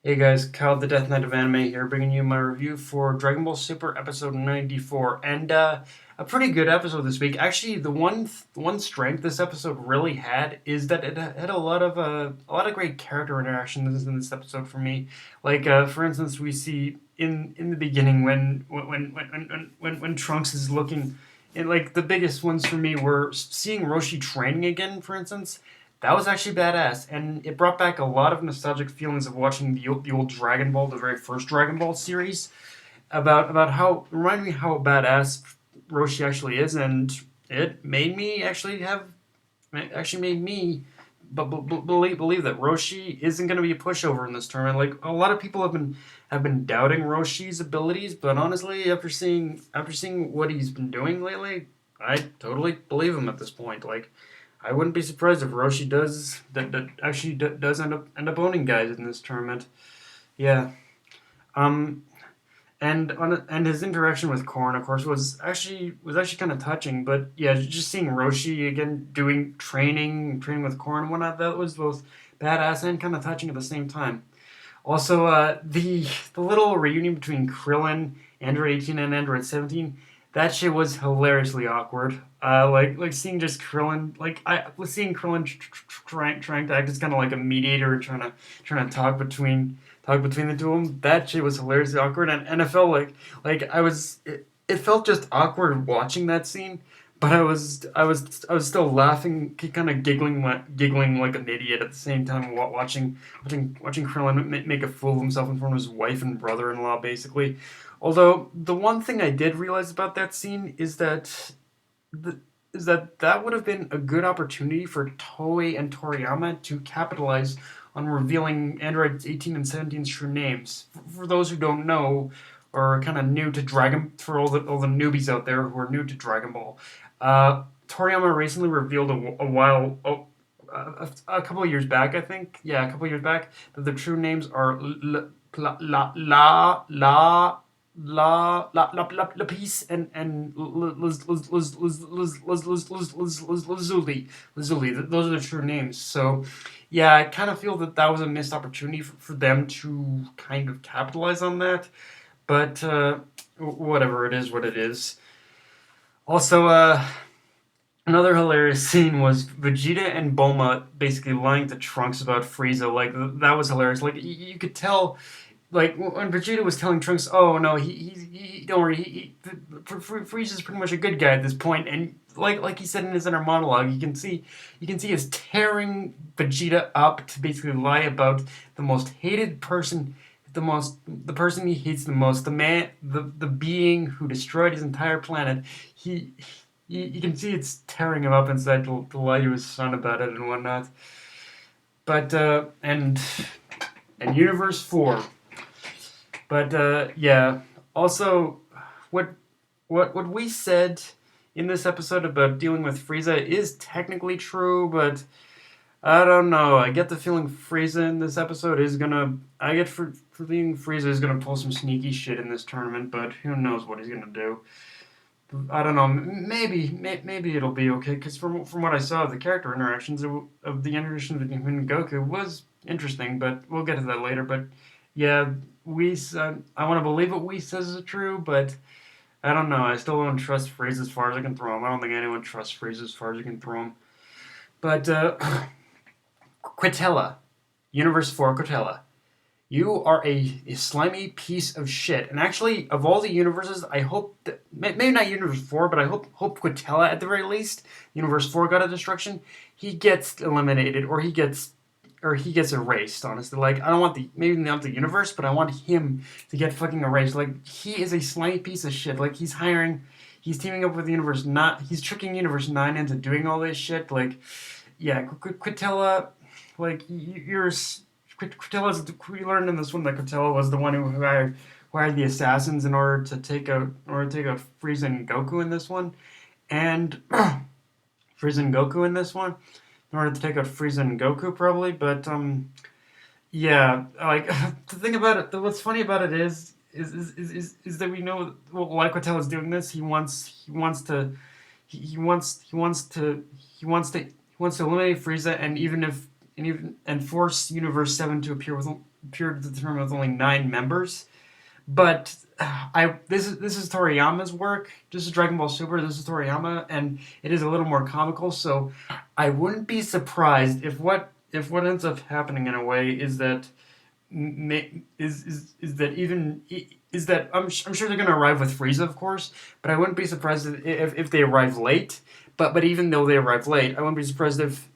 Hey guys, Kyle the Death Knight of Anime here, bringing you my review for Dragon Ball Super Episode 94, and a pretty good episode this week. Actually, the one strength this episode really had is that it had a lot of great character interactions in this episode for me. Like for instance, we see in the beginning when Trunks is looking, and like the biggest ones for me were seeing Roshi training again, for instance. That was actually badass, and it brought back a lot of nostalgic feelings of watching the old Dragon Ball, the very first Dragon Ball series, about how reminded me how badass Roshi actually is, and it made me actually made me believe that Roshi isn't going to be a pushover in this tournament. Like a lot of people have been doubting Roshi's abilities, but honestly, after seeing what he's been doing lately, I totally believe him at this point. Like I wouldn't be surprised if Roshi does end up owning guys in this tournament. Yeah. Um. And his interaction with Korn, of course, was actually kind of touching. But yeah, just seeing Roshi again doing training with Korn and whatnot, that was both badass and kind of touching at the same time. Also, the little reunion between Krillin, Android 18, and Android 17, that shit was hilariously awkward. Like seeing just Krillin, like I was seeing Krillin trying to act as kind of like a mediator and trying to talk between the two of them. That shit was hilariously awkward, and I felt like it felt just awkward watching that scene. But I was still laughing, kind of giggling like an idiot at the same time, watching Krillin make a fool of himself in front of his wife and brother-in-law, basically. Although the one thing I did realize about that scene the, is that would have been a good opportunity for Toei and Toriyama to capitalize on revealing Android 18 and 17's true names. For those who don't know, or kind of new to for all the newbies out there who are new to Dragon Ball, Toriyama recently revealed a couple of years back, I think. Yeah, a couple of years back, that the true names are La La La La La Peace and Lazuli. Those are the true names. So, yeah, I kind of feel that was a missed opportunity for them to kind of capitalize on that. But whatever, it is what it is. Also, another hilarious scene was Vegeta and Bulma basically lying to Trunks about Frieza. Like that was hilarious. Like you could tell, like when Vegeta was telling Trunks, "Oh no, he don't worry, Frieza's pretty much a good guy at this point," and like he said in his inner monologue, you can see us tearing Vegeta up to basically lie about the most hated person. The person he hates the most, the man, the being who destroyed his entire planet. He you can see it's tearing him up inside to lie to his son about it and whatnot. But and Universe 4. But yeah. Also, what what we said in this episode about dealing with Frieza is technically true, but I don't know. I get the feeling Frieza in this episode is gonna. I get for being Frieza is gonna pull some sneaky shit in this tournament, but who knows what he's gonna do. I don't know. Maybe it'll be okay because from what I saw, the character interactions of the interaction between him and Goku was interesting, but we'll get to that later. But yeah, I want to believe what Whis says is true, but I don't know. I still don't trust Frieza as far as I can throw him. I don't think anyone trusts Frieza as far as I can throw him. But Quitella, Universe 4 Quitella. You are a slimy piece of shit. And actually, of all the universes, I hope that maybe not Universe 4, but I hope Quitella at the very least, Universe 4 God of Destruction, he gets eliminated or he gets erased, honestly. Like I don't want maybe not the universe, but I want him to get fucking erased. Like he is a slimy piece of shit. Like he's teaming up with Universe not he's tricking Universe 9 into doing all this shit. Like yeah, Quitella, like you're Cortella's. We learned in this one that Cortella was the one who hired the assassins in order to take out Frieza and Goku in this one, and Frieza and Goku in this one, in order to take out Frieza and Goku probably. But yeah, like the thing about it, what's funny about it is that we know why Cortella's doing this. He wants to eliminate Frieza, and even if and force Universe 7 to appear appeared to the tournament with only 9 members. But this is Toriyama's work. This is Dragon Ball Super. This is Toriyama, and it is a little more comical. So I wouldn't be surprised if what ends up happening in a way is that is that I'm sure they're gonna arrive with Frieza, of course, but I wouldn't be surprised if they arrive late. But even though they arrive late, I wouldn't be surprised if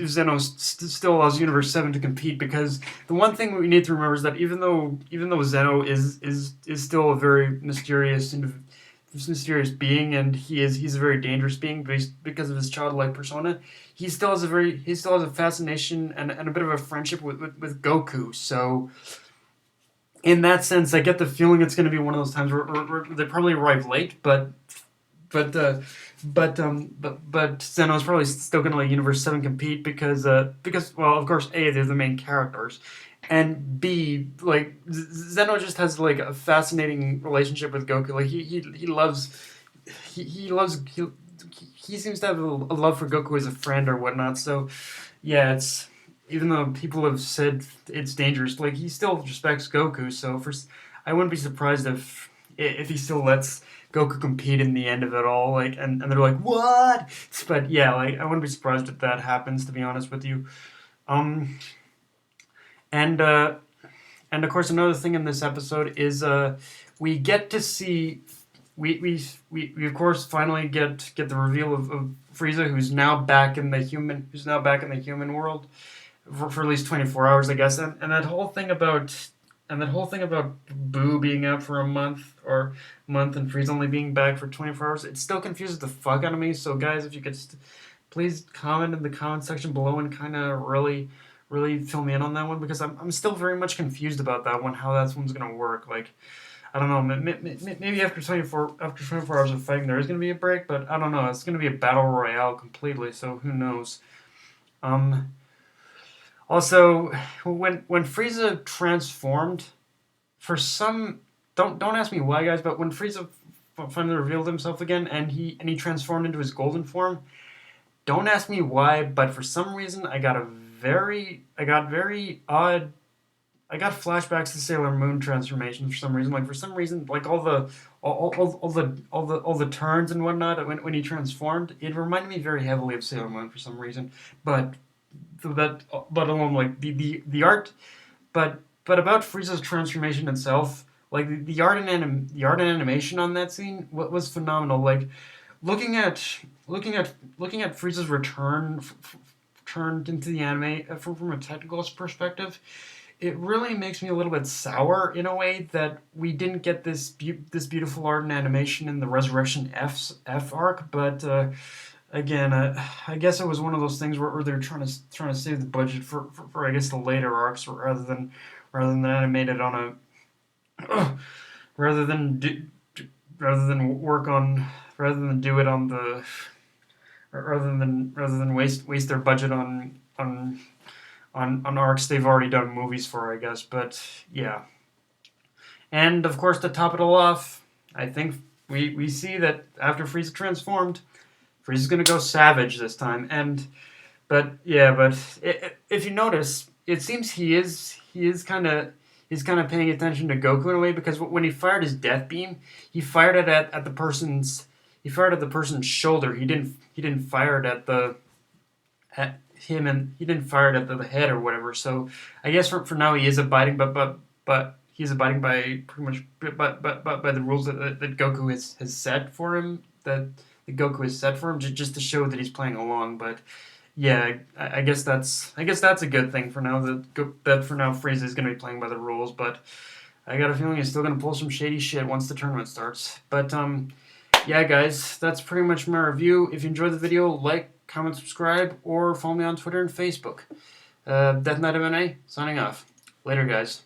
Zeno still allows Universe 7 to compete, because the one thing we need to remember is that even though Zeno is still a very mysterious being, and he's a very dangerous being because of his childlike persona, he still has a fascination and a bit of a friendship with Goku. So in that sense, I get the feeling it's going to be one of those times where they probably arrive late, but Zeno's probably still going to let Universe 7 compete because well, of course, A, they're the main characters, and B, like Zeno just has like a fascinating relationship with Goku. Like he seems to have a love for Goku as a friend or whatnot. So yeah, it's even though people have said it's dangerous, like he still respects Goku. So I wouldn't be surprised if he still lets Goku compete in the end of it all, like, and they're like, what? But yeah, like, I wouldn't be surprised if that happens, to be honest with you. Um, and and of course, another thing in this episode is we get to see we of course finally get the reveal of Frieza, who's now back in the human world for at least 24 hours, I guess, and that whole thing about. And that whole thing about Boo being out for a month and Frieza only being back for 24 hours, it still confuses the fuck out of me. So guys, if you could please comment in the comment section below and kind of really fill me in on that one, because I'm still very much confused about that one, how that one's gonna work. Like, I don't know, maybe after 24 hours of fighting there is gonna be a break, but I don't know. It's gonna be a battle royale completely, so who knows? Um. Also, when Frieza transformed, for some don't ask me why, guys, but when Frieza finally revealed himself again and he transformed into his golden form, don't ask me why, but for some reason I got flashbacks to Sailor Moon transformation for some reason. Like for some reason, like all the turns and whatnot when he transformed, it reminded me very heavily of Sailor Moon for some reason. But but alone, like the art, but about Frieza's transformation itself, like the art and animation on that scene was phenomenal. Like looking at Frieza's return turned into the anime from a technical perspective, it really makes me a little bit sour in a way that we didn't get this beautiful art and animation in the Resurrection F arc, but. Again, I guess it was one of those things where they're trying to save the budget for I guess the later arcs rather than animate it on a rather than do, rather than work on rather than do it on the rather than waste their budget on arcs they've already done movies for, I guess. But yeah, and of course to top it all off, I think we see that after Frieza transformed. Frieza's gonna go savage this time, but if you notice, it seems he's kind of paying attention to Goku in a way, because when he fired his death beam, he fired it at the person's shoulder. He didn't fire it at him, and he didn't fire it at the head or whatever. So I guess for now he is abiding, but he's abiding by pretty much by the rules that Goku has set for him, that Goku is set for him, just to show that he's playing along. But yeah, I guess that's a good thing for now, that for now Frieza is going to be playing by the rules. But I got a feeling he's still going to pull some shady shit once the tournament starts. But yeah, guys, that's pretty much my review. If you enjoyed the video, like, comment, subscribe, or follow me on Twitter and Facebook. Death Knight MMA signing off. Later, guys.